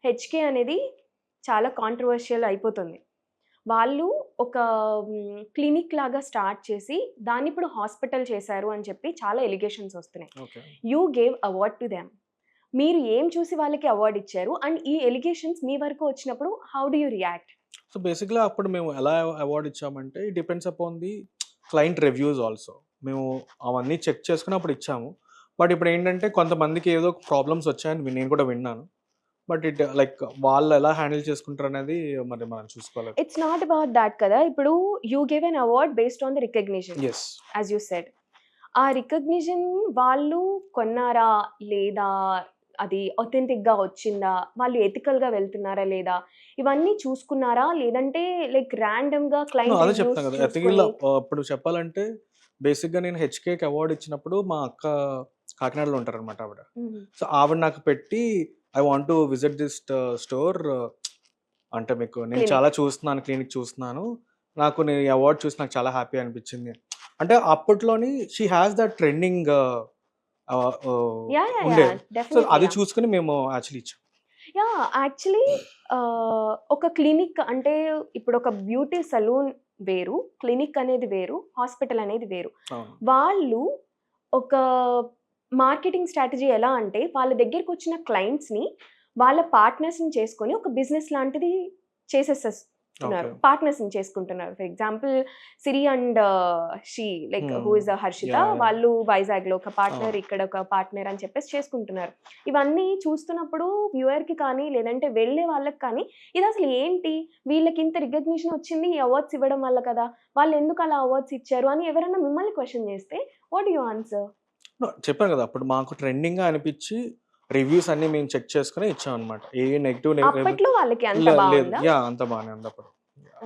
HK అనేది చాలా controversial అయిపోతుంది. వాళ్ళు ఒక క్లినిక్ లాగా స్టార్ట్ చేసి దాన్ని ఇప్పుడు హాస్పిటల్ చేశారు అని చెప్పి చాలా ఎలిగేషన్స్ వస్తున్నాయి. Okay. You gave award to them. మీరు ఏం చూసి వాళ్ళకి అవార్డ్ ఇచ్చారు? అండ్ ఈ ఎలిగేషన్స్ మీ వరకు వచ్చినప్పుడు how do you react? So బేసిక్‌గా అప్పుడు మేము ఎలా అవార్డ్ ఇచ్చామంటే it depends upon the client reviews also. మేము అవన్నీ చెక్ చేసుకొని అప్పుడు ఇచ్చాము. బట్ ఇప్పుడేంటంటే కొంతమందికి ఏదో ప్రాబ్లమ్స్ వచ్చాయని నేను కూడా విన్నాను. బట్ లైక్ వాళ్ళు ఎలా హ్యాండిల్ చేసుకుంటారనేది మరి మనం చూసుకోవాలి. ఇట్స్ నాట్ అబౌట్ దాట్ కదా! ఇప్పుడు you give an award based on the recognition yes. As you said. ఆ రికగ్నిషన్ వాళ్ళు కొన్నారా? లేదా? అది ఆథెంటిక్‌గా వచ్చిందా? వాళ్ళు ఎథికల్‌గా వెళ్తున్నారా లేదా? ఇవన్నీ చూసుకున్నారా? లేదంటే లైక్ ర్యాండమ్‌గా క్లయింట్ అదే రివ్యూస్ చెప్తాను కదా! చూసుకొని ఇప్పుడు చెప్పాలంటే బేసిక్‌గా నేను హెచ్‌కేకి అవార్డ్ ఇచ్చినప్పుడు మా అక్క కాకినాడలో ఉంటారనమాట ఆవిడ. హుహు. సో ఆవిడ నాకు పెట్టి I want to visit this store, అంటే మీకు నేను చాలా క్లినిక్. చూస్తున్నాను, క్లినిక్ చూస్తున్నాను. నేను ఈ అవార్డ్ చూసి నాకు చాలా హ్యాపీ అనిపించింది. అంటే అప్పట్లోని she has that trending yeah! Yeah! Yeah! ఉండేది. సో అది డెఫినెట్‌లీగా. చూసుకొని మేము యాక్చువల్లీ ఇచ్చాం. యాహ్! యాక్చువల్లీ ఒక క్లినిక్ అంటే ఇప్పుడు ఒక బ్యూటీ సలూన్ వేరు, క్లినిక్ అనేది వేరు, హాస్పిటల్ అనేది వేరు. అవును. వాళ్ళు ఒక మార్కెటింగ్ స్ట్రాటజీ ఎలా అంటే వాళ్ళ దగ్గరకొచ్చిన క్లయింట్స్‌ని వాళ్ళ పార్ట్నర్స్‌ని చేసుకొని ఒక బిజినెస్ లాంటిది చేసేసేస్తున్నారు. ఓకే. పార్ట్నర్స్‌ని చేసుకుంటున్నారు. For example 'Siri and she' like who is Harshita yeah! Yeah! వాళ్ళు వైజాగ్‌లో ఒక పార్ట్నర్, అవును. ఇక్కడ ఒక పార్ట్నర్ అని చెప్పేసి చేసుకుంటున్నారు. ఇవన్నీ చూస్తున్నప్పుడు వ్యూయర్‌కి కానీ, లేదంటే వెళ్ళే వాళ్ళకి కానీ ఇదసలు ఏంటి? వీళ్ళకింత రికగ్నిషన్ వచ్చింది ఈ అవార్డ్స్ ఇవ్వడం వల్ల కదా! వాళ్ళెందుకు అలా అవార్డ్స్ ఇచ్చారు అని ఎవరైనా మిమ్మల్ని క్వెషన్ చేస్తే వాట్ డు యూ ఆన్సర్? చెప్పాను కదా! అప్పుడు మాకు ట్రెండింగ్‌గా అనిపిచ్చి రివ్యూస్ అన్నీ మేము చెక్ చేసుకొని ఇచ్చామనమాట. ఏ నెగెటివ్ అప్పట్లో వాళ్ళకి అంత లేదు. బావుందా? అంతా బానే ఉంది అప్పుడు.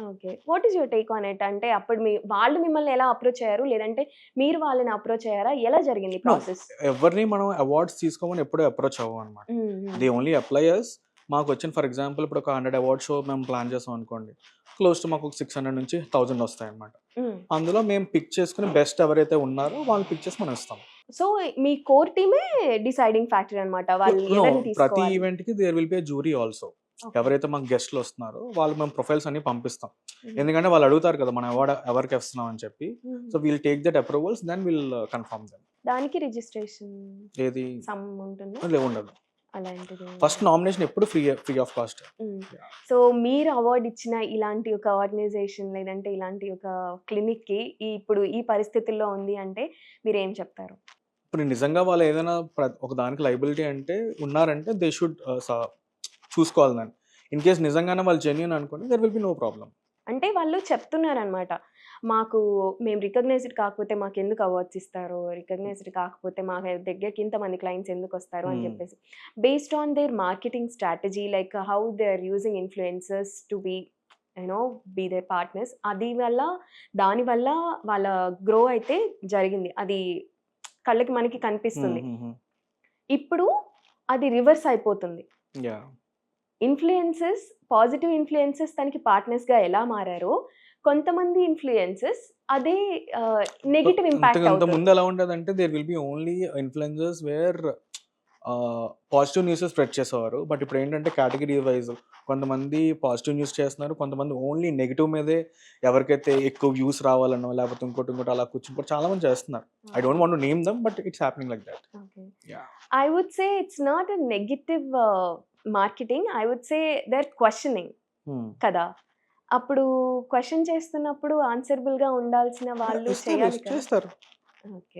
Okay. What is your take on it? అంటే అప్పుడు వాళ్ళు మిమ్మల్ని ఎలా అప్రోచ్ అయ్యారు? లేదంటే మీరు వాళ్ళని అప్రోచ్ అయ్యారా? ఎలా జరిగింది నో. ప్రాసెస్? ఎవరిని మనం అవార్డ్స్ తీసుకోమని ఎప్పుడూ అప్రోచ్ అవ్వమనమాట. Hmm. Hmm. They only apply us. మాకొచ్చిన ఫర్ ఎగ్జాంపుల్ ఇప్పుడు ఒక 100 అవార్డ్ షో మేము ప్లాన్ చేసాం అనుకోండి. క్లోజ్ టు మాకు ఒక 600 నుంచి 1000 వస్తాయన్నమాట. హ్మ్. అందులో మేము పిక్ చేసుకొని బెస్ట్ ఎవరైతే ఉన్నారో వాళ్ళని పిక్ చేసి మనం ఇస్తాం. సో, మీ కోర్ టీమే డిసైడింగ్ ఫ్యాక్టర్ అన్నమాట. వాళ్ళు నో. ఎవరిని ప్రతి తీసుకోవాలి. ఈవెంట్‌కి there will be a jury also. Okay. ఎవరైతే మాకు గెస్ట్‌లు వస్తున్నారో వాళ్ళు మేము ప్రొఫైల్స్ అన్ని పంపిస్తాం. హుహు. ఎందుకంటే వాళ్ళు అడుగుతారు కదా! మనం అవార్డ్ ఎవరికి ఇస్తున్నాం అని చెప్పి. హుహు. So will take that approvals then will confirm them. దానికి రిజిస్ట్రేషన్ ఏది సమ్ ఉంటుందా? ఉండదు. అలాంటిది. ఫస్ట్ నామినేషన్ ఎప్పుడు free of cost. Hmm. So, మీరు అవార్డ్ ఇచ్చిన ఇలాంటి ఒక ఆర్గనైజేషన్ లేదంటే ఇలాంటి ఒక క్లినిక్‌కి ఇప్పుడు ఈ పరిస్థితుల్లో ఉంది అంటే మీరేం చెప్తారు? ఇప్పుడు నిజంగా వాళ్ళు ఏదైనా ఒక దానికి లయబిలిటీ అంటే ఉన్నారంటే దే షుడ్ చూసుకోవాలి దాన్ని. ఇన్ కేస్ నిజంగానే వాళ్ళు జెన్యూన్ అనుకోండి there will be no problem. అంటే వాళ్ళు చెప్తున్నారనమాట. మాకు మేము రికగ్నైజ్డ్ కాకపోతే మాకెందుకు అవార్డ్స్ ఇస్తారు? రికగ్నైజ్డ్ కాకపోతే మా దగ్గరికి ఇంతమంది క్లయింట్స్ ఎందుకొస్తారు అని హ్మ్. చెప్పేసి. Based on their marketing strategy like how they are using influencers to be be their partners. దానివల్ల వాళ్ళ గ్రో అయితే జరిగింది. అది కళ్ళకి మనకి కనిపిస్తుంది. హుహు. ఇప్పుడు అది రివర్స్ అయిపోతుంది. యాహ్! ఇన్‌ఫ్లుయెన్సర్స్, పాజిటివ్ ఇన్‌ఫ్లుయెన్సర్స్ తనకి పార్ట్నర్స్‌గా ఎలా మారారో, కొంతమంది ఇన్‌ఫ్లుయెన్సర్స్ అదే నెగెటివ్ ఇంపాక్ట్ అవుతుంది. ముందు ఎలా ఉండేదంటే there will be only influencers where positive news spread చేసేవారు. బట్ ఇప్పుడేంటంటే కేటగిరీ వైస్ కొంతమంది పాజిటివ్ న్యూస్ చేస్తున్నారు. కొంతమంది ఓన్లీ నెగెటివ్ మీదే ఎవరికైతే ఎక్కువ వ్యూస్ రావాలనో లేకపోతే ఇంకోటి అలా కూర్చొని చాలా మంది చేస్తున్నారు. I don't want to name them but it's happening like that. Okay. Yeah! I would say it's not a negative marketing. I would say they are questioning hmm. కదా! అప్పుడు క్వెషన్ చేస్తున్నప్పుడు ఆన్సరబుల్‌గా ఉండాల్సిన వాళ్ళు చేయాలి కదా! చేస్తారు. ఓకే.